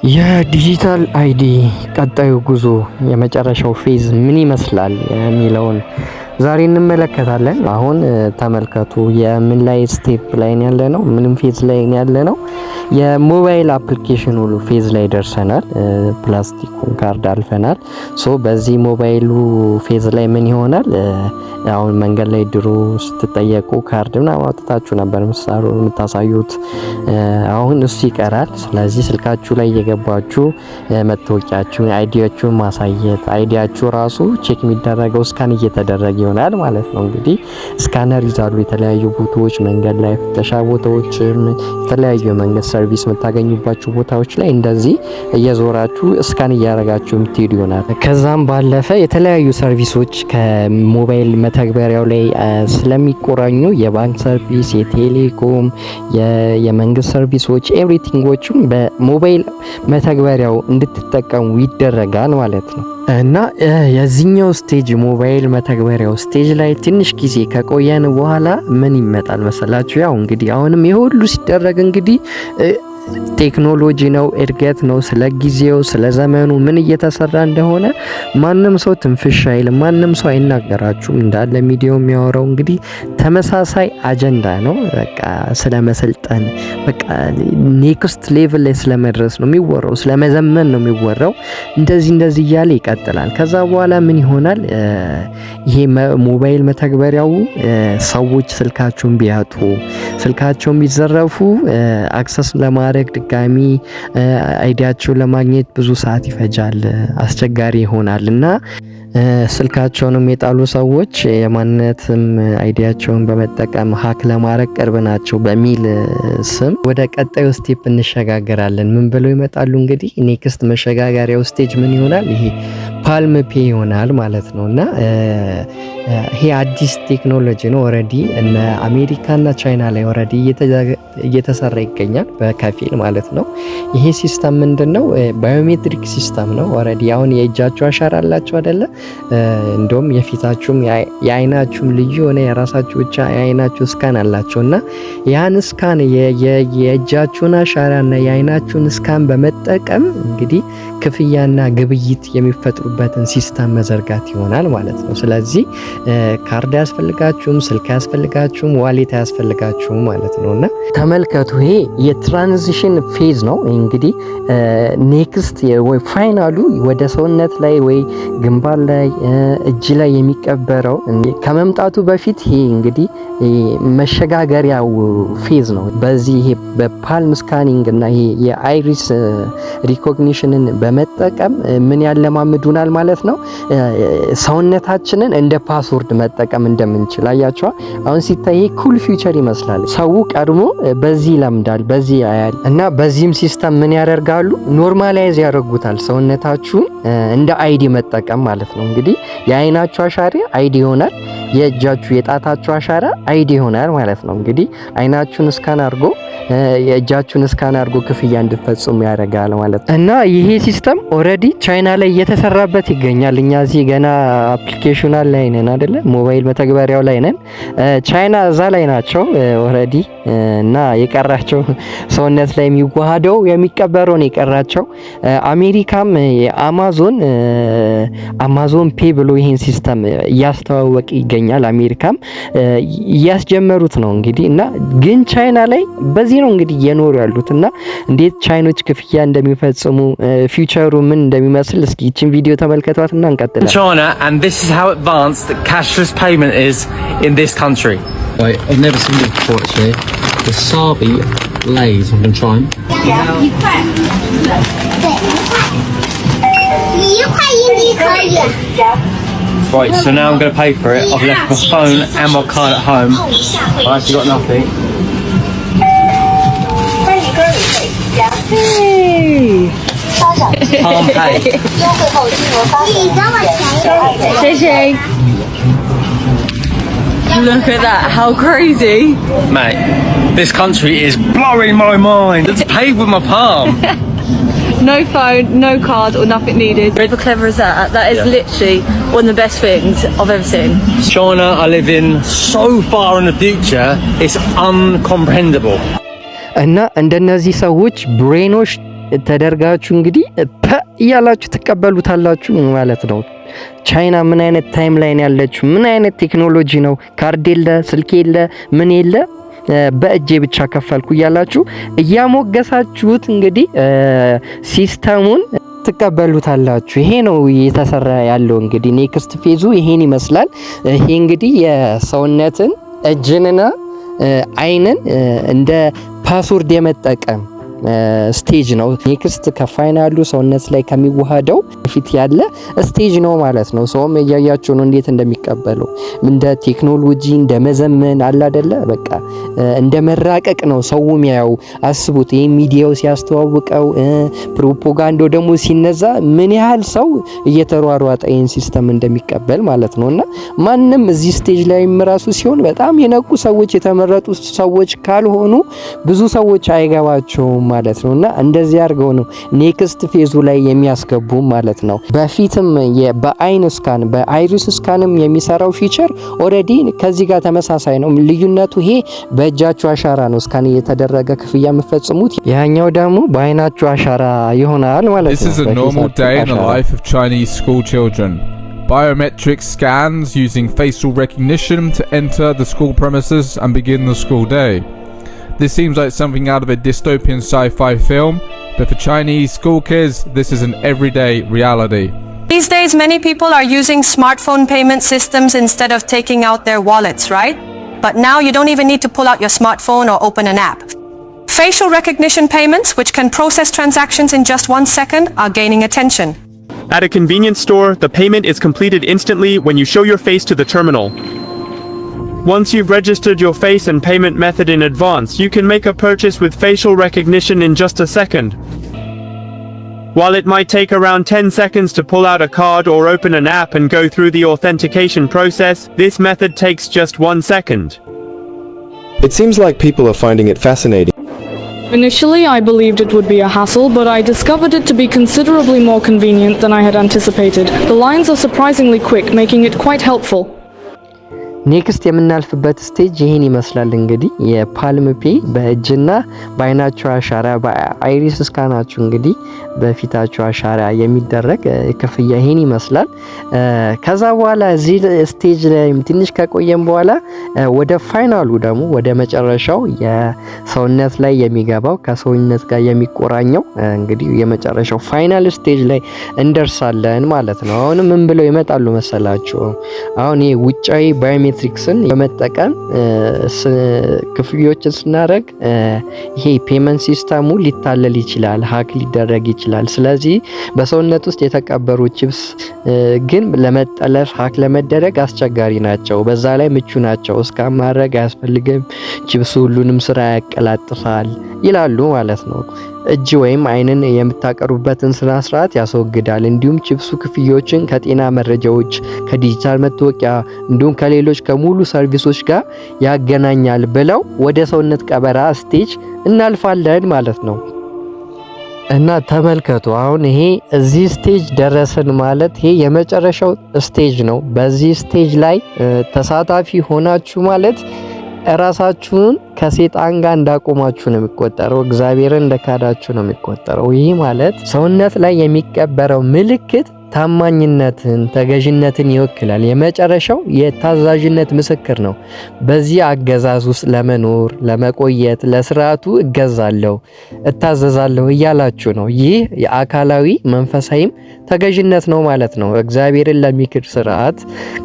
የዲጂታል አይዲ ቀጣዩ ጉዞ የመጨረሻው ፌዝ ምን ይመስላል የሚለውን ዛሬ እንመለከታለን። አሁን ተመልከቱ የምን ላይ ስቴፕ ላይ ያለ ነው፣ ምንም ፌዝ ላይ ያለ ነው። የሞባይል አፕሊኬሽን ሁሉ ፌዝ ላይ ደርሰናል። ፕላስቲኩን ካርድ አልፈናል። ሶ በዚህ ሞባይሉ ፌዝ ላይ ምን ይሆናል? አሁን መንገድ ላይ ድሮ ስትጠየቁ ካርድ ምናምን አውጥታችሁ ነበር የምታሳዩት። አሁን እሱ ይቀራል። ስለዚህ ስልካችሁ ላይ የገባችሁ መታወቂያችሁን፣ አይዲያችሁን ማሳየት፣ አይዲያችሁ ራሱ ቼክ የሚደረገው ስካን እየተደረገ ይሆናል ማለት ነው። እንግዲህ ስካነር ይዛሉ የተለያዩ ቦታዎች፣ መንገድ ላይ ፍተሻ ቦታዎች፣ የተለያዩ መንገድ ሰርቪስ የምታገኙባቸው ቦታዎች ላይ እንደዚህ እየዞራችሁ ስካን እያደረጋችሁ የምትሄዱ ይሆናል። ከዛም ባለፈ የተለያዩ ሰርቪሶች ከሞባይል መተግበሪያው ላይ ስለሚቆራኙ የባንክ ሰርቪስ፣ የቴሌኮም፣ የመንግስት ሰርቪሶች ኤቭሪቲንጎቹም በሞባይል መተግበሪያው እንድትጠቀሙ ይደረጋል ማለት ነው። እና የዚህኛው ስቴጅ ሞባይል መተግበሪያው ስቴጅ ላይ ትንሽ ጊዜ ከቆየን በኋላ ምን ይመጣል መሰላችሁ? ያው እንግዲህ አሁንም የሁሉ ሲደረግ እንግዲህ ቴክኖሎጂ ነው፣ እድገት ነው። ስለ ጊዜው ስለ ዘመኑ ምን እየተሰራ እንደሆነ ማንም ሰው ትንፍሽ አይልም፣ ማንም ሰው አይናገራችሁም። እንዳለ ሚዲያው የሚያወራው እንግዲህ ተመሳሳይ አጀንዳ ነው። በቃ ስለ መሰልጠን፣ በቃ ኔክስት ሌቭል ላይ ስለመድረስ ነው የሚወራው፣ ስለ መዘመን ነው የሚወራው። እንደዚህ እያለ ይቀጥላል። ከዛ በኋላ ምን ይሆናል? ይሄ ሞባይል መተግበሪያው ሰዎች ስልካቸውን ቢያጡ፣ ስልካቸውን ቢዘረፉ አክሰስ ለማድረግ ድጋሚ አይዲያቸውን ለማግኘት ብዙ ሰዓት ይፈጃል፣ አስቸጋሪ ይሆናል እና ስልካቸውንም የጣሉ ሰዎች የማንነትም አይዲያቸውን በመጠቀም ሀክ ለማድረግ ቅርብ ናቸው በሚል ስም ወደ ቀጣዩ ስቴፕ እንሸጋገራለን። ምን ብለው ይመጣሉ እንግዲህ ኔክስት መሸጋገሪያው ስቴጅ ምን ይሆናል? ይሄ ፓልም ፔ ይሆናል ማለት ነው። እና ይሄ አዲስ ቴክኖሎጂ ነው። ኦልሬዲ እነ አሜሪካና ቻይና ላይ ኦልሬዲ እየተሰራ ይገኛል በከፊል ማለት ነው። ይሄ ሲስተም ምንድነው? ባዮሜትሪክ ሲስተም ነው። ኦልሬዲ አሁን የእጃችሁ አሻራ አላችሁ አይደለ? እንደውም የፊታችሁም የአይናችሁም ልዩ የሆነ የራሳችሁ ብቻ የአይናችሁ ስካን አላችሁ እና ያን ስካን የእጃችሁን አሻራና የአይናችሁን ስካን በመጠቀም እንግዲህ ክፍያና ግብይት የሚፈጥሩበትን ሲስተም መዘርጋት ይሆናል ማለት ነው። ስለዚህ ካርድ ያስፈልጋችሁም፣ ስልክ ያስፈልጋችሁም፣ ዋሌት ያስፈልጋችሁም ማለት ነውና ተመልከቱ። ይሄ የትራንዚሽን ፌዝ ነው። እንግዲህ ኔክስት ወይ ፋይናሉ ወደ ሰውነት ላይ ወይ ግንባር ላይ እጅ ላይ የሚቀበረው ከመምጣቱ በፊት ይሄ እንግዲህ መሸጋገሪያው ፌዝ ነው። በዚህ ይሄ በፓልም ስካኒንግ እና ይሄ የአይሪስ ሪኮግኒሽንን በመጠቀም ምን ያለማምዱናል ማለት ነው። ሰውነታችንን እንደ ፓስወርድ መጠቀም እንደምንችል አያችኋ። አሁን ሲታይ ኩል ፊውቸር ይመስላል። ሰው ቀድሞ በዚህ ይለምዳል፣ በዚህ ያያል እና በዚህም ሲስተም ምን ያደርጋሉ? ኖርማላይዝ ያደርጉታል ሰውነታችሁን እንደ አይዲ መጠቀም ማለት ነው። እንግዲህ የአይናችሁ አሻራ አይዲ ይሆናል፣ የእጃችሁ የጣታችሁ አሻራ አይዲ ይሆናል ማለት ነው። እንግዲህ አይናችሁን ስካን አድርጎ የእጃችሁን ስካን አድርጎ ክፍያ እንድትፈጽሙ ያደርጋል ማለት ነው። እና ይሄ ሲስተም ኦልሬዲ ቻይና ላይ እየተሰራበት ይገኛል። እኛ እዚህ ገና አፕሊኬሽኑ ላይ ነን አይደለ? ሞባይል መተግበሪያው ላይ ነን። ቻይና እዛ ላይ ናቸው ኦልሬዲ እና የቀራቸው ሰውነት ላይ የሚዋሃደው የሚቀበረው ነው የቀራቸው። አሜሪካም አማዞን ፔ ብሎ ይሄን ሲስተም እያስተዋወቀ ይገኛል። አሜሪካም እያስጀመሩት ነው እንግዲህ እና ግን ቻይና ላይ በዚህ ነው እንግዲህ እየኖሩ ያሉት እና እንዴት ቻይኖች ክፍያ እንደሚፈጽሙ ፊውቸሩ ምን እንደሚመስል እስኪ እቺን ቪዲዮ ተመልከቷትና እንቀጥላለን። China, and this is how advanced that cashless payment is in this country. Right, I've never seen it before actually. The Sabi Lays, I'm going to try them. Right, so now I'm going to pay for it. I've left my phone and my card at home. I actually got nothing. Palm pay. Look at that, how crazy. Mate, this country is blowing my mind. It's paid with my palm. No phone, no card or nothing needed. How clever is that? That is literally one of the best things I've ever seen. China, I live in so far in the future, it's uncomprehendable. እና እንደነዚህ ሰዎች ብሬኖች ተደርጋችሁ እንግዲህ እያላችሁ ትቀበሉታላችሁ ማለት ነው። ቻይና ምን አይነት ታይም ላይ ነው ያለችው? ምን አይነት ቴክኖሎጂ ነው? ካርድ የለ፣ ስልክ የለ፣ ምን የለ፣ በእጄ ብቻ ከፈልኩ እያላችሁ እያሞገሳችሁት እንግዲህ ሲስተሙን ትቀበሉታላችሁ። ይሄ ነው እየተሰራ ያለው። እንግዲህ ኔክስት ፌዙ ይሄን ይመስላል። ይሄ እንግዲህ የሰውነትን እጅንና አይንን እንደ ፓስወርድ የመጠቀም ስቴጅ ነው። ኔክስት ከፋይናሉ ሰውነት ላይ ከሚዋሃደው ፊት ያለ ስቴጅ ነው ማለት ነው። ሰውም እያያችሁ ነው እንዴት እንደሚቀበለው። እንደ ቴክኖሎጂ እንደ መዘመን አለ አይደለ? በቃ እንደ መራቀቅ ነው ሰውም ያው አስቡት። ይሄ ሚዲያው ሲያስተዋውቀው ፕሮፓጋንዳው ደግሞ ሲነዛ ምን ያህል ሰው እየተሯሯጠ ይሄን ሲስተም እንደሚቀበል ማለት ነውና ማንም እዚህ ስቴጅ ላይ ራሱ ሲሆን በጣም የነቁ ሰዎች የተመረጡ ሰዎች ካልሆኑ ብዙ ሰዎች አይገባቸውም ማለት ነውና እንደዚህ አድርገው ነው ኔክስት ፌዙ ላይ የሚያስገቡ ማለት ነው። በፊትም በአይን ስካን በአይሪስ ስካንም የሚሰራው ፊቸር ኦሬዲ ከዚህ ጋር ተመሳሳይ ነው። ልዩነቱ ይሄ በእጃችሁ አሻራ ነው ስካን እየተደረገ ክፍያ የምትፈጽሙት፣ ያኛው ደግሞ በአይናችሁ አሻራ ይሆናል ማለት ነው። This is a normal day in the life of Chinese school children. Biometric scans using facial recognition to enter the school premises and begin the school day. This seems like something out of a dystopian sci-fi film, but for Chinese school kids, this is an everyday reality. These days, many people are using smartphone payment systems instead of taking out their wallets, right? But now you don't even need to pull out your smartphone or open an app. Facial recognition payments, which can process transactions in just 1 second, are gaining attention. At a convenience store, the payment is completed instantly when you show your face to the terminal. Once you've registered your face and payment method in advance, you can make a purchase with facial recognition in just a second. While it might take around 10 seconds to pull out a card or open an app and go through the authentication process, this method takes just 1 second. It seems like people are finding it fascinating. Initially, I believed it would be a hassle, but I discovered it to be considerably more convenient than I had anticipated. The lines are surprisingly quick, making it quite helpful. ኔክስት የምናልፍበት ስቴጅ ይሄን ይመስላል። እንግዲህ የፓልም ፔ በእጅና በአይናችሁ አሻራ በአይሪስ ስካናችሁ እንግዲህ በፊታችሁ አሻራ የሚደረግ ክፍያ ይሄን ይመስላል። ከዛ በኋላ እዚህ ስቴጅ ላይ ትንሽ ከቆየን በኋላ ወደ ፋይናሉ ደግሞ ወደ መጨረሻው የሰውነት ላይ የሚገባው ከሰውነት ጋር የሚቆራኘው እንግዲህ የመጨረሻው ፋይናል ስቴጅ ላይ እንደርሳለን ማለት ነው። አሁን ምን ብለው ይመጣሉ መሰላችሁ? አሁን ይሄ ውጫዊ ባዮሜትሪክስን በመጠቀም ክፍያዎችን ስናደርግ ይሄ ፔመንት ሲስተሙ ሊታለል ይችላል፣ ሀክ ሊደረግ ይችላል። ስለዚህ በሰውነት ውስጥ የተቀበሩ ቺፕስ ግን ለመጠለፍ ሀክ ለመደረግ አስቸጋሪ ናቸው፣ በዛ ላይ ምቹ ናቸው። እስካን ማድረግ አያስፈልግም፣ ቺፕሱ ሁሉንም ስራ ያቀላጥፋል ይላሉ ማለት ነው። እጅ ወይም አይንን የምታቀርቡበትን ስነ ስርዓት ያስወግዳል። እንዲሁም ቺፕሱ ክፍያዎችን ከጤና መረጃዎች፣ ከዲጂታል መታወቂያ እንዲሁም ከሌሎች ከሙሉ ሰርቪሶች ጋር ያገናኛል ብለው ወደ ሰውነት ቀበራ ስቴጅ እናልፋለን ማለት ነው። እና ተመልከቱ አሁን ይሄ እዚህ ስቴጅ ደረስን ማለት ይሄ የመጨረሻው ስቴጅ ነው። በዚህ ስቴጅ ላይ ተሳታፊ ሆናችሁ ማለት ራሳችሁን ከሰይጣን ጋር እንዳቆማችሁ ነው የሚቆጠረው። እግዚአብሔርን እንደካዳችሁ ነው የሚቆጠረው። ይህ ማለት ሰውነት ላይ የሚቀበረው ምልክት ታማኝነትን፣ ተገዥነትን ይወክላል። የመጨረሻው የታዛዥነት ምስክር ነው። በዚህ አገዛዝ ውስጥ ለመኖር ለመቆየት ለስርዓቱ እገዛለሁ፣ እታዘዛለሁ እያላችሁ ነው። ይህ የአካላዊ መንፈሳዊም ተገዥነት ነው ማለት ነው። እግዚአብሔርን ለሚክድ ስርዓት፣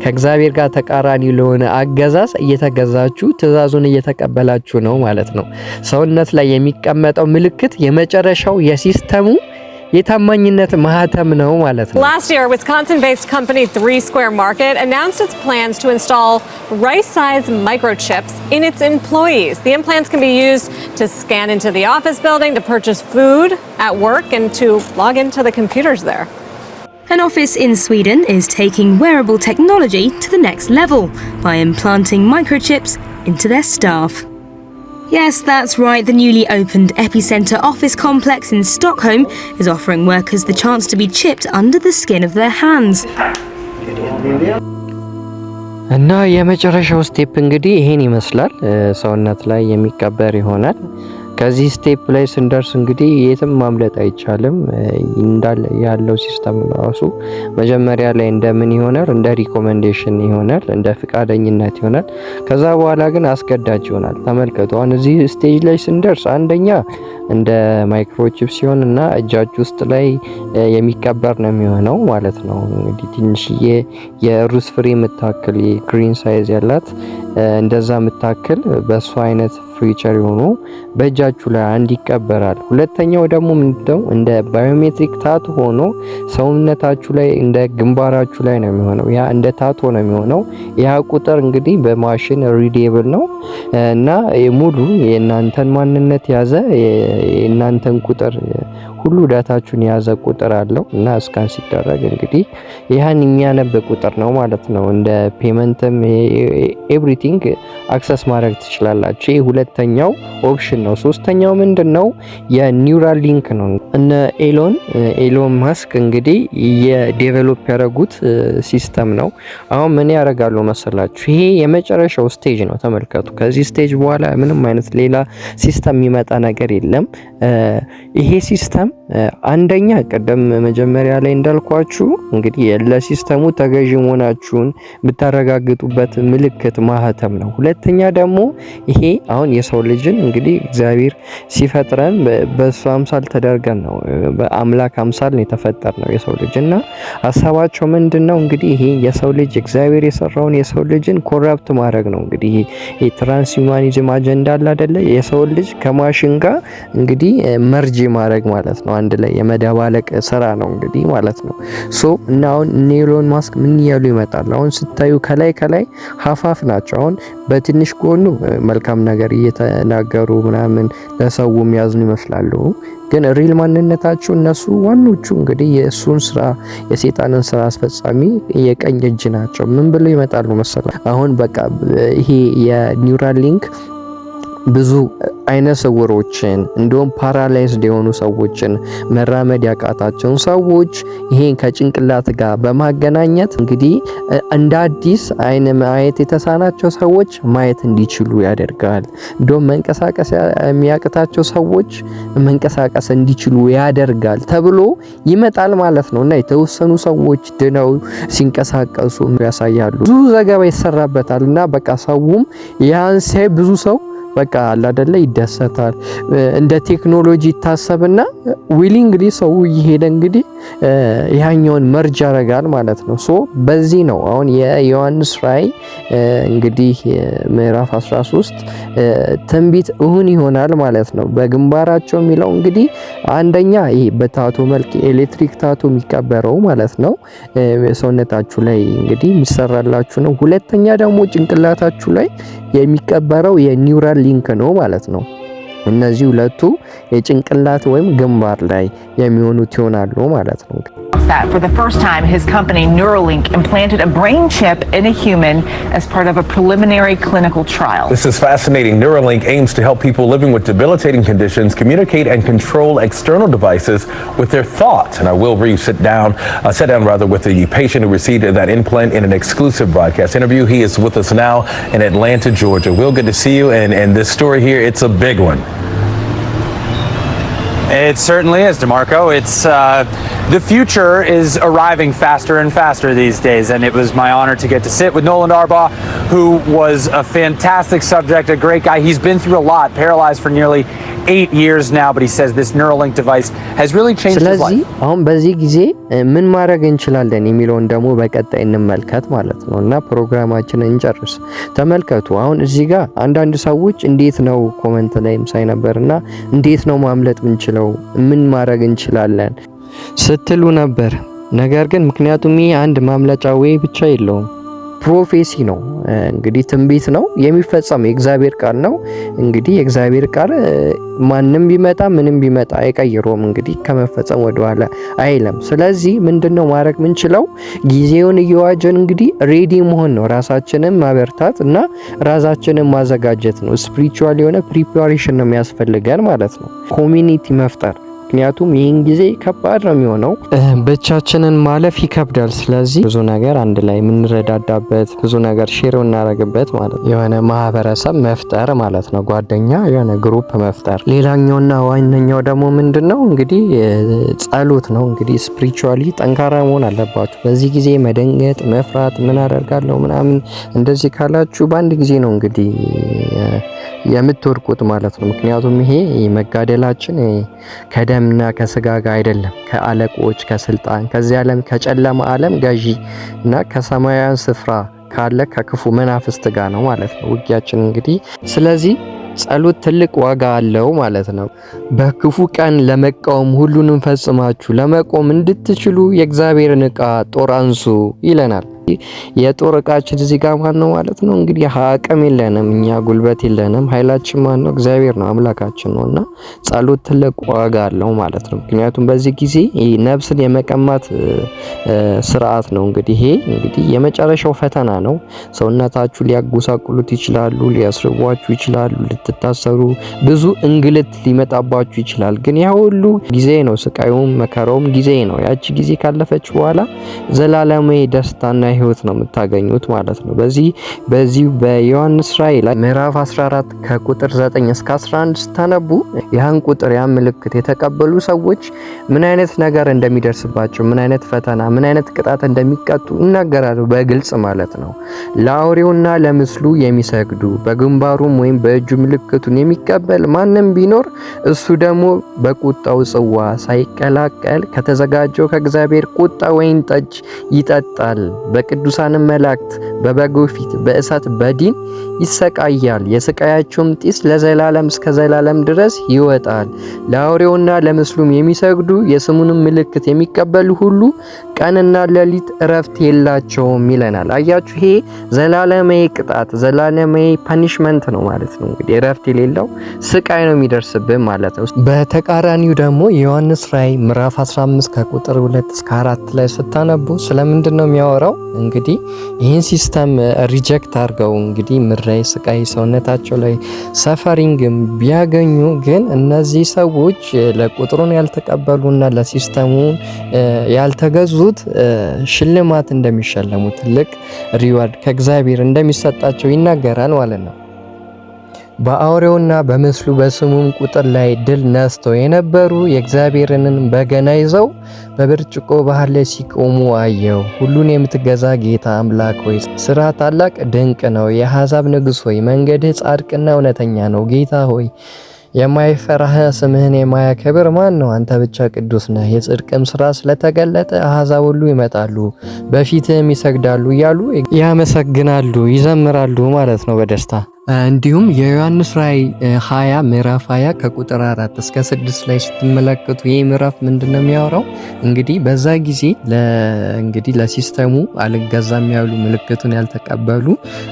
ከእግዚአብሔር ጋር ተቃራኒ ለሆነ አገዛዝ እየተገዛችሁ ትእዛዙን እየተቀበላችሁ ነው ማለት ነው። ሰውነት ላይ የሚቀመጠው ምልክት የመጨረሻው የሲስተሙ የታማኝነት ማህተም ነው ማለት ነው። Last year, Wisconsin-based company 3 Square Market announced its plans to install rice-sized microchips in its employees. The implants can be used to scan into the office building, to purchase food at work, and to log into the computers there. An office in Sweden is taking wearable technology to the next level by implanting microchips into their staff. Yes, that's right. The newly opened Epicenter office complex in Stockholm is offering workers the chance to be chipped under the skin of their hands. እና የመጨረሻው ስቴፕ እንግዲህ ይሄን ይመስላል። ሰውነት ላይ የሚቀበር ይሆናል። ከዚህ ስቴፕ ላይ ስንደርስ እንግዲህ የትም ማምለጥ አይቻልም። እንዳለ ያለው ሲስተም ራሱ መጀመሪያ ላይ እንደምን ይሆናል? እንደ ሪኮመንዴሽን ይሆናል፣ እንደ ፍቃደኝነት ይሆናል። ከዛ በኋላ ግን አስገዳጅ ይሆናል። ተመልከቱ አሁን እዚህ ስቴጅ ላይ ስንደርስ አንደኛ እንደ ማይክሮቺፕ ሲሆን እና እጃችሁ ውስጥ ላይ የሚቀበር ነው የሚሆነው ማለት ነው። እንግዲህ ትንሽዬ የሩዝ ፍሬ የምታክል የግሪን ሳይዝ ያላት እንደዛ የምታክል በሱ አይነት ፊቸር የሆኑ በእጃችሁ ላይ አንድ ይቀበራል። ሁለተኛው ደግሞ ምንድነው እንደ ባዮሜትሪክ ታቱ ሆኖ ሰውነታችሁ ላይ እንደ ግንባራችሁ ላይ ነው የሚሆነው። ያ እንደ ታቱ ነው የሚሆነው። ያ ቁጥር እንግዲህ በማሽን ሪዴብል ነው እና ሙሉ የእናንተን ማንነት ያዘ የእናንተን ቁጥር ሁሉ ዳታችሁን የያዘ ቁጥር አለው እና እስካን ሲደረግ እንግዲህ ያን የሚያነብ ቁጥር ነው ማለት ነው። እንደ ፔመንትም ኤቭሪቲንግ አክሰስ ማድረግ ትችላላችሁ። ይሄ ሁለተኛው ኦፕሽን ነው። ሶስተኛው ምንድነው? የኒውራል ሊንክ ነው። እነ ኤሎን ማስክ እንግዲህ የዴቨሎፕ ያደረጉት ሲስተም ነው። አሁን ምን ያደርጋሉ መሰላችሁ? ይሄ የመጨረሻው ስቴጅ ነው። ተመልከቱ። ከዚህ ስቴጅ በኋላ ምንም አይነት ሌላ ሲስተም የሚመጣ ነገር የለም። ይሄ ሲስተም አንደኛ ቀደም መጀመሪያ ላይ እንዳልኳችሁ እንግዲህ ለሲስተሙ ተገዢ መሆናችሁን ብታረጋግጡበት ምልክት ማህተም ነው። ሁለተኛ ደግሞ ይሄ አሁን የሰው ልጅን እንግዲህ እግዚአብሔር ሲፈጥረን በሱ አምሳል ተደርገን ነው፣ በአምላክ አምሳል ነው የተፈጠርነው የሰው ልጅ እና ሐሳባቸው ምንድነው እንግዲህ ይሄ የሰው ልጅ እግዚአብሔር የሰራውን የሰው ልጅን ኮራፕት ማድረግ ነው። እንግዲህ ይሄ ትራንስሂውማኒዝም አጀንዳ አለ አይደለ? የሰው ልጅ ከማሽን ጋር እንግዲህ መርጅ ማድረግ ማለት ነው። አንድ ላይ የመደባለቅ ስራ ነው እንግዲህ ማለት ነው። ሶ እና አሁን ኤሎን ማስክ ምን ያሉ ይመጣል? አሁን ስታዩ ከላይ ሀፋፍ ናቸው። አሁን በትንሽ ጎኑ መልካም ነገር እየተናገሩ ምናምን ለሰው የሚያዝኑ ይመስላሉ። ግን ሪል ማንነታቸው እነሱ ዋኖቹ እንግዲህ የእሱን ስራ የሰይጣንን ስራ አስፈጻሚ የቀኝ እጅ ናቸው። ምን ብለው ይመጣሉ መሰላ? አሁን በቃ ይሄ የኒውራል ሊንክ ብዙ አይነ ስውሮችን እንደውም ፓራላይዝድ የሆኑ ሰዎችን መራመድ ያቃታቸውን ሰዎች ይሄን ከጭንቅላት ጋር በማገናኘት እንግዲህ እንደ አዲስ አይነ ማየት የተሳናቸው ሰዎች ማየት እንዲችሉ ያደርጋል። እንደውም መንቀሳቀስ የሚያቅታቸው ሰዎች መንቀሳቀስ እንዲችሉ ያደርጋል ተብሎ ይመጣል ማለት ነው። እና የተወሰኑ ሰዎች ድነው ሲንቀሳቀሱ ያሳያሉ። ብዙ ዘገባ ይሰራበታል እና በቃ ሰውም ያን ሳይ ብዙ ሰው በቃ አለ አይደለ ይደሰታል። እንደ ቴክኖሎጂ ይታሰብና ዊሊንግሊ ሰው ይሄደ እንግዲህ ያኛውን መርጅ ያደርጋል ማለት ነው። ሶ በዚህ ነው አሁን የዮሐንስ ራእይ እንግዲህ ምዕራፍ 13 ትንቢት እውን ይሆናል ማለት ነው። በግንባራቸው የሚለው እንግዲህ አንደኛ ይሄ በታቶ መልክ ኤሌክትሪክ ታቶ የሚቀበረው ማለት ነው ሰውነታችሁ ላይ እንግዲህ የሚሰራላችሁ ነው። ሁለተኛ ደግሞ ጭንቅላታችሁ ላይ የሚቀበረው የኒውራል ሊንክ ነው ማለት ነው። እነዚህ ሁለቱ የጭንቅላት ወይም ግንባር ላይ የሚሆኑት ይሆናሉ ማለት ነው። That for the first time, his company Neuralink implanted a brain chip in a human as part of a preliminary clinical trial. This is fascinating. Neuralink aims to help people living with debilitating conditions communicate and control external devices with their thoughts. And Will Reeves sat down with the patient who received that implant in an exclusive broadcast interview. He is with us now in Atlanta, Georgia. Will, good to see you. And this story here, it's a big one. It certainly is, DeMarco. It's the future is arriving faster and faster these days, and it was my honor to get to sit with Nolan Darbaugh, who was a fantastic subject, a great guy. He's been through a lot, paralyzed for nearly 8 years now, but he says this Neuralink device has really changed his life. ስለዚህ አሁን በዚህ ጊዜ ምን ማድረግ እንችላለን የሚለውን ደግሞ በቀጣይ እንመልከት ማለት ነው እና ፕሮግራማችንን እንጨርስ። ተመልከቱ አሁን እዚህ ጋር አንዳንድ ሰዎች እንዴት ነው ኮሜንት ላይም ሳይ ነበርና እንዴት ነው ማምለጥ ምንችለው ምን ማድረግ እንችላለን ስትሉ ነበር። ነገር ግን ምክንያቱም ይሄ አንድ ማምለጫ ወይ ብቻ የለውም፣ ፕሮፌሲ ነው እንግዲህ ትንቢት ነው የሚፈጸም የእግዚአብሔር ቃል ነው። እንግዲህ የእግዚአብሔር ቃል ማንም ቢመጣ ምንም ቢመጣ አይቀይሮም፣ እንግዲህ ከመፈጸም ወደ ኋላ አይለም። ስለዚህ ምንድነው ማድረግ ምንችለው? ጊዜውን እየዋጀን እንግዲህ ሬዲ መሆን ነው፣ ራሳችንን ማበርታት እና ራሳችንን ማዘጋጀት ነው። ስፒሪቹዋል የሆነ ፕሪፓሬሽን ነው የሚያስፈልገን ማለት ነው። ኮሚኒቲ መፍጠር ምክንያቱም ይህን ጊዜ ከባድ ነው የሚሆነው። ብቻችንን ማለፍ ይከብዳል። ስለዚህ ብዙ ነገር አንድ ላይ የምንረዳዳበት ብዙ ነገር ሼር እናደርግበት ማለት የሆነ ማህበረሰብ መፍጠር ማለት ነው። ጓደኛ የሆነ ግሩፕ መፍጠር። ሌላኛውና ዋነኛው ደግሞ ምንድነው እንግዲህ ጸሎት ነው። እንግዲህ ስፒሪቹዋሊ ጠንካራ መሆን አለባችሁ። በዚህ ጊዜ መደንገጥ፣ መፍራት ምን አደርጋለሁ ምናምን እንደዚህ ካላችሁ በአንድ ጊዜ ነው እንግዲህ የምትወድቁት ማለት ነው። ምክንያቱም ይሄ መጋደላችን ከደምና ከስጋ ጋር አይደለም፣ ከአለቆች፣ ከስልጣን፣ ከዚህ ዓለም ከጨለማ ዓለም ገዢ እና ከሰማያዊ ስፍራ ካለ ከክፉ መናፍስት ጋር ነው ማለት ነው ውጊያችን እንግዲህ። ስለዚህ ጸሎት ትልቅ ዋጋ አለው ማለት ነው። በክፉ ቀን ለመቃወም ሁሉንም ፈጽማችሁ ለመቆም እንድትችሉ የእግዚአብሔርን ዕቃ ጦር አንሱ ይለናል። የጦር ዕቃችን እዚህ ጋር ማን ነው ማለት ነው እንግዲህ አቅም የለንም እኛ፣ ጉልበት የለንም። ኃይላችን ማን ነው? እግዚአብሔር ነው፣ አምላካችን ነውና ጸሎት ትልቅ ዋጋ አለው ማለት ነው። ምክንያቱም በዚህ ጊዜ ነፍስን የመቀማት ስርዓት ነው እንግዲህ ይሄ እንግዲህ የመጨረሻው ፈተና ነው። ሰውነታችሁ ሊያጎሳቁሉት ይችላሉ፣ ሊያስርቧችሁ ይችላሉ፣ ልትታሰሩ፣ ብዙ እንግልት ሊመጣባችሁ ይችላል። ግን ያ ሁሉ ጊዜ ነው፣ ስቃዩም መከራውም ጊዜ ነው። ያቺ ጊዜ ካለፈች በኋላ ዘላለማዊ ደስታና ህይወት ነው የምታገኙት ማለት ነው። በዚህ በዮሐንስ ራእይ ላይ ምዕራፍ 14 ከቁጥር 9 እስከ 11 ስታነቡ ያን ቁጥር ያን ምልክት የተቀበሉ ሰዎች ምን አይነት ነገር እንደሚደርስባቸው፣ ምን አይነት ፈተና፣ ምን አይነት ቅጣት እንደሚቀጡ ይናገራሉ በግልጽ ማለት ነው። ለአውሬውና ለምስሉ የሚሰግዱ በግንባሩም ወይም በእጁ ምልክቱን የሚቀበል ማንም ቢኖር እሱ ደግሞ በቁጣው ጽዋ ሳይቀላቀል ከተዘጋጀው ከእግዚአብሔር ቁጣ ወይን ጠጅ ይጠጣል። በቅዱሳን መላእክት በበጉ ፊት በእሳት በዲን ይሰቃያል። የስቃያቸውም ጢስ ለዘላለም እስከ ዘላለም ድረስ ይወጣል። ለአውሬውና ለምስሉም የሚሰግዱ የስሙንም ምልክት የሚቀበሉ ሁሉ ቀንና ሌሊት እረፍት የላቸውም ይለናል። አያችሁ፣ ይሄ ዘላለማዊ ቅጣት ዘላለማዊ ፓኒሽመንት ነው ማለት ነው። እንግዲህ እረፍት የሌለው ስቃይ ነው የሚደርስብን ማለት ነው። በተቃራኒው ደግሞ የዮሐንስ ራእይ ምዕራፍ 15 ከቁጥር 2 እስከ 4 ላይ ስታነቡ ስለምንድን ነው የሚያወራው? እንግዲህ ይህን ሲስተም ሪጀክት አድርገው እንግዲህ ምድራዊ ስቃይ ሰውነታቸው ላይ ሰፈሪንግም ቢያገኙ ግን እነዚህ ሰዎች ለቁጥሩን ያልተቀበሉና ለሲስተሙ ያልተገዙት ሽልማት እንደሚሸለሙ ትልቅ ሪዋርድ ከእግዚአብሔር እንደሚሰጣቸው ይናገራል ማለት ነው። በአውሬውና በምስሉ በስሙም ቁጥር ላይ ድል ነስተው የነበሩ የእግዚአብሔርንን በገና ይዘው በብርጭቆ ባህር ላይ ሲቆሙ አየው። ሁሉን የምትገዛ ጌታ አምላክ ሆይ ስራ ታላቅ ድንቅ ነው። የአሕዛብ ንጉሥ ሆይ መንገድህ ጻድቅና እውነተኛ ነው። ጌታ ሆይ የማይፈራህ ስምህን የማያከብር ማን ነው? አንተ ብቻ ቅዱስ ነህ። የጽድቅም ስራ ስለተገለጠ አሕዛብ ሁሉ ይመጣሉ፣ በፊትህም ይሰግዳሉ እያሉ ያመሰግናሉ፣ ይዘምራሉ ማለት ነው በደስታ። እንዲሁም የዮሐንስ ራእይ 20 ምዕራፍ 20 ከቁጥር 4 እስከ 6 ላይ ስትመለከቱ ይህ ምዕራፍ ምንድነው የሚያወራው? እንግዲህ በዛ ጊዜ እንግዲህ ለሲስተሙ አልገዛም ያሉ ምልክቱን ያልተቀበሉ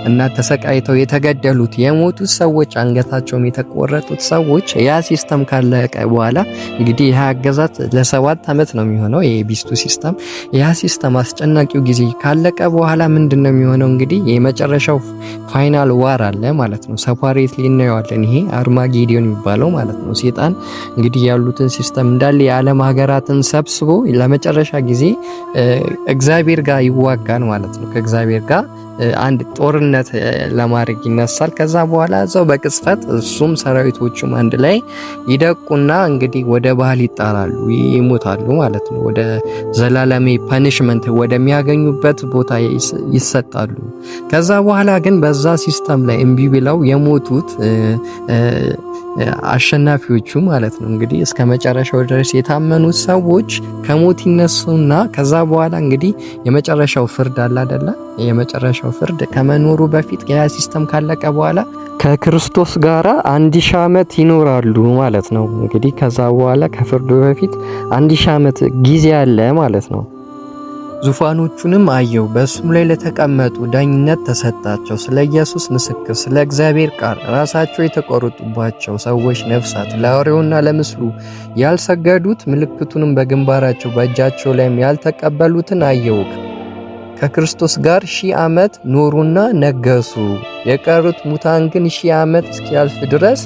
እና ተሰቃይተው የተገደሉት የሞቱት ሰዎች አንገታቸውም የተቆረጡት ሰዎች ያ ሲስተም ካለቀ በኋላ እንግዲህ ይህ አገዛዝ ለ7 ዓመት ነው የሚሆነው ይሄ ቢስቱ ሲስተም። ያ ሲስተም አስጨናቂው ጊዜ ካለቀ በኋላ ምንድነው የሚሆነው? እንግዲህ የመጨረሻው ፋይናል ዋር አለ ማለት ነው። ሰፓሬትሊ እናየዋለን። ይሄ አርማጌዲዮን የሚባለው ማለት ነው። ሰይጣን እንግዲህ ያሉትን ሲስተም እንዳለ የዓለም ሀገራትን ሰብስቦ ለመጨረሻ ጊዜ እግዚአብሔር ጋር ይዋጋል ማለት ነው። ከእግዚአብሔር ጋር አንድ ጦርነት ለማድረግ ይነሳል። ከዛ በኋላ እዛው በቅጽበት እሱም ሰራዊቶቹም አንድ ላይ ይደቁና እንግዲህ ወደ ባህል ይጣላሉ፣ ይሞታሉ ማለት ነው። ወደ ዘላለማዊ ፓኒሽመንት ወደሚያገኙበት ቦታ ይሰጣሉ። ከዛ በኋላ ግን በዛ ሲስተም ላይ እምቢ ብለው የሞቱት አሸናፊዎቹ ማለት ነው እንግዲህ እስከ መጨረሻው ድረስ የታመኑት ሰዎች ከሞት ይነሱና ከዛ በኋላ እንግዲህ የመጨረሻው ፍርድ አለ አይደለ? የመጨረሻው ፍርድ ከመኖሩ በፊት ያ ሲስተም ካለቀ በኋላ ከክርስቶስ ጋራ 1000 ዓመት ይኖራሉ ማለት ነው። እንግዲህ ከዛ በኋላ ከፍርዱ በፊት 1000 ዓመት ጊዜ አለ ማለት ነው። ዙፋኖቹንም አየው፣ በእሱም ላይ ለተቀመጡ ዳኝነት ተሰጣቸው። ስለ ኢየሱስ ምስክር፣ ስለ እግዚአብሔር ቃል ራሳቸው የተቆረጡባቸው ሰዎች ነፍሳት ለአውሬውና ለምስሉ ያልሰገዱት ምልክቱንም በግንባራቸው በእጃቸው ላይም ያልተቀበሉትን አየው። ከክርስቶስ ጋር 1000 ዓመት ኖሩና ነገሱ። የቀሩት ሙታን ግን 1000 ዓመት እስኪያልፍ ድረስ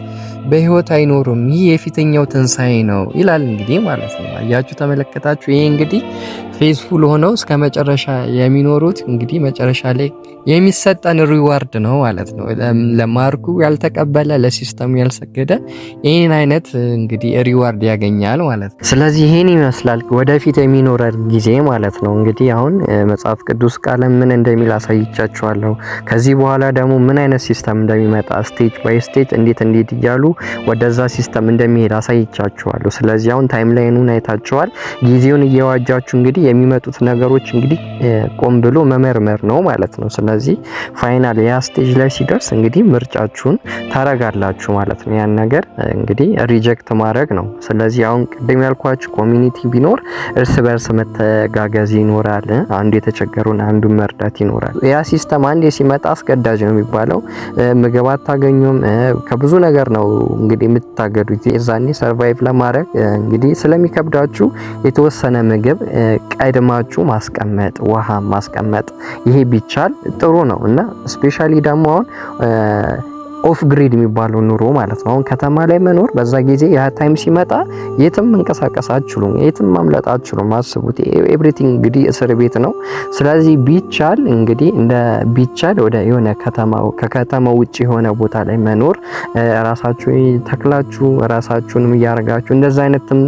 በህይወት አይኖሩም፣ ይህ የፊተኛው ትንሣኤ ነው ይላል እንግዲህ ማለት ነው። አያችሁ ተመለከታችሁ። ይሄ እንግዲህ ፌዝፉል ሆነው እስከ መጨረሻ የሚኖሩት እንግዲህ መጨረሻ ላይ የሚሰጠን ሪዋርድ ነው ማለት ነው። ለማርኩ ያልተቀበለ ለሲስተሙ ያልሰገደ ይሄን አይነት እንግዲህ ሪዋርድ ያገኛል ማለት ነው። ስለዚህ ይሄን ይመስላል ወደፊት የሚኖረን ጊዜ ማለት ነው። እንግዲህ አሁን መጽሐፍ ቅዱስ ቃል ምን እንደሚል አሳይቻችኋለሁ። ከዚህ በኋላ ደግሞ ምን አይነት ሲስተም እንደሚመጣ ስቴጅ ባይ ስቴጅ እንዴት እያሉ ወደዛ ሲስተም እንደሚሄድ አሳይቻችኋለሁ። ስለዚህ አሁን ታይም ላይኑን አይታችኋል። ጊዜውን እየዋጃችሁ እንግዲህ የሚመጡት ነገሮች እንግዲህ ቆም ብሎ መመርመር ነው ማለት ነው። ስለዚህ ፋይናል ያ ስቴጅ ላይ ሲደርስ እንግዲህ ምርጫችሁን ታረጋላችሁ ማለት ነው። ያን ነገር እንግዲህ ሪጀክት ማድረግ ነው። ስለዚህ አሁን ቅድም ያልኳችሁ ኮሚኒቲ ቢኖር እርስ በርስ መተጋገዝ ይኖራል። አንዱ የተቸገረውን አንዱን መርዳት ይኖራል። ያ ሲስተም አንዴ ሲመጣ አስገዳጅ ነው የሚባለው። ምግብ አታገኙም፣ ከብዙ ነገር ነው እንግዲህ የምትታገዱት። የዛኔ ሰርቫይቭ ለማድረግ እንግዲህ ስለሚከብዳችሁ የተወሰነ ምግብ ቀድማችሁ ማስቀመጥ፣ ውሃ ማስቀመጥ ይሄ ቢቻል ጥሩ ነው እና ስፔሻሊ ደግሞ አሁን ኦፍ ግሪድ የሚባለው ኑሮ ማለት ነው። አሁን ከተማ ላይ መኖር በዛ ጊዜ ያ ታይም ሲመጣ የትም መንቀሳቀስ አትችሉም፣ የትም ማምለጥ አትችሉም። አስቡት፣ ኤቭሪቲንግ እንግዲህ እስር ቤት ነው። ስለዚህ ቢቻል እንግዲህ እንደ ቢቻል ወደ የሆነ ከከተማው ውጪ የሆነ ቦታ ላይ መኖር ራሳችሁ ተክላችሁ ራሳችሁንም እያረጋችሁ እንደዛ አይነትም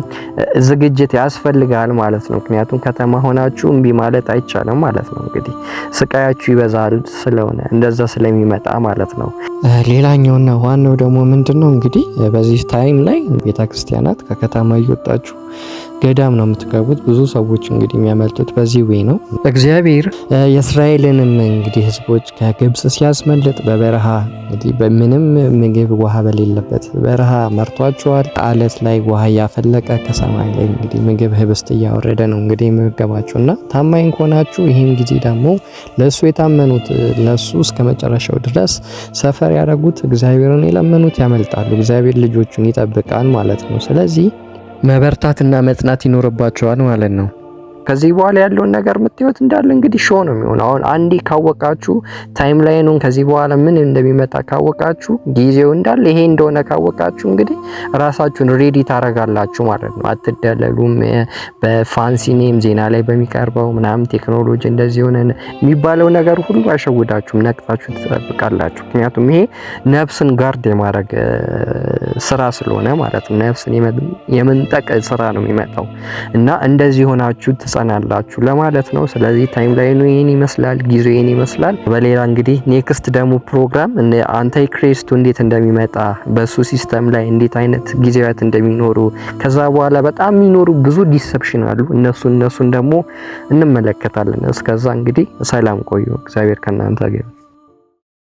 ዝግጅት ያስፈልጋል ማለት ነው። ምክንያቱም ከተማ ሆናችሁ እምቢ ማለት አይቻልም ማለት ነው። እንግዲህ ስቃያችሁ ይበዛል ስለሆነ እንደዛ ስለሚመጣ ማለት ነው። ሌላኛውና ዋናው ደግሞ ምንድነው እንግዲህ በዚህ ታይም ላይ ቤተክርስቲያናት ከከተማ እየወጣችሁ ገዳም ነው የምትገቡት። ብዙ ሰዎች እንግዲህ የሚያመልጡት በዚህ ወይ ነው። እግዚአብሔር የእስራኤልንም እንግዲህ ህዝቦች ከግብጽ ሲያስመልጥ በበረሃ እንግዲህ በምንም ምግብ ውሃ በሌለበት በረሃ መርቷቸዋል። አለት ላይ ውሃ ያፈለቀ ከሰማይ ላይ እንግዲህ ምግብ ህብስት እያወረደ ነው እንግዲህ የሚመገባቸውና ታማኝ ከሆናችሁ ይሄን ጊዜ ደግሞ ለሱ የታመኑት ለሱ እስከ መጨረሻው ድረስ ሰፈር ያደረጉት እግዚአብሔርን የለመኑት ያመልጣሉ። እግዚአብሔር ልጆቹን ይጠብቃል ማለት ነው። ስለዚህ መበርታትና መጽናት ይኖርባቸዋል ማለት ነው። ከዚህ በኋላ ያለውን ነገር የምትዩት እንዳለ እንግዲህ ሾው ነው የሚሆነው። አሁን አንዴ ካወቃችሁ ታይም ላይኑን ከዚህ በኋላ ምን እንደሚመጣ ካወቃችሁ ጊዜው እንዳለ ይሄ እንደሆነ ካወቃችሁ እንግዲህ ራሳችሁን ሬዲ ታረጋላችሁ ማለት ነው። አትደለሉም። በፋንሲ ኔም ዜና ላይ በሚቀርበው ምናምን ቴክኖሎጂ እንደዚህ ሆነ የሚባለው ነገር ሁሉ አይሸውዳችሁም። ነቅታችሁ ትጠብቃላችሁ። ምክንያቱም ይሄ ነፍስን ጋርድ የማድረግ ስራ ስለሆነ ማለት ነው። ነፍስን የመንጠቅ ስራ ነው የሚመጣው እና እንደዚህ ሆናችሁ ትጸናላችሁ ለማለት ነው። ስለዚህ ታይም ላይኑ ይሄን ይመስላል፣ ጊዜው ይሄን ይመስላል። በሌላ እንግዲህ ኔክስት ደግሞ ፕሮግራም አንታይ ክሪስቱ እንዴት እንደሚመጣ በሱ ሲስተም ላይ እንዴት አይነት ጊዜያት እንደሚኖሩ ከዛ በኋላ በጣም የሚኖሩ ብዙ ዲሰፕሽን አሉ። እነሱን ደግሞ እንመለከታለን። እስከዛ እንግዲህ ሰላም ቆዩ። እግዚአብሔር ከእናንተ ጋር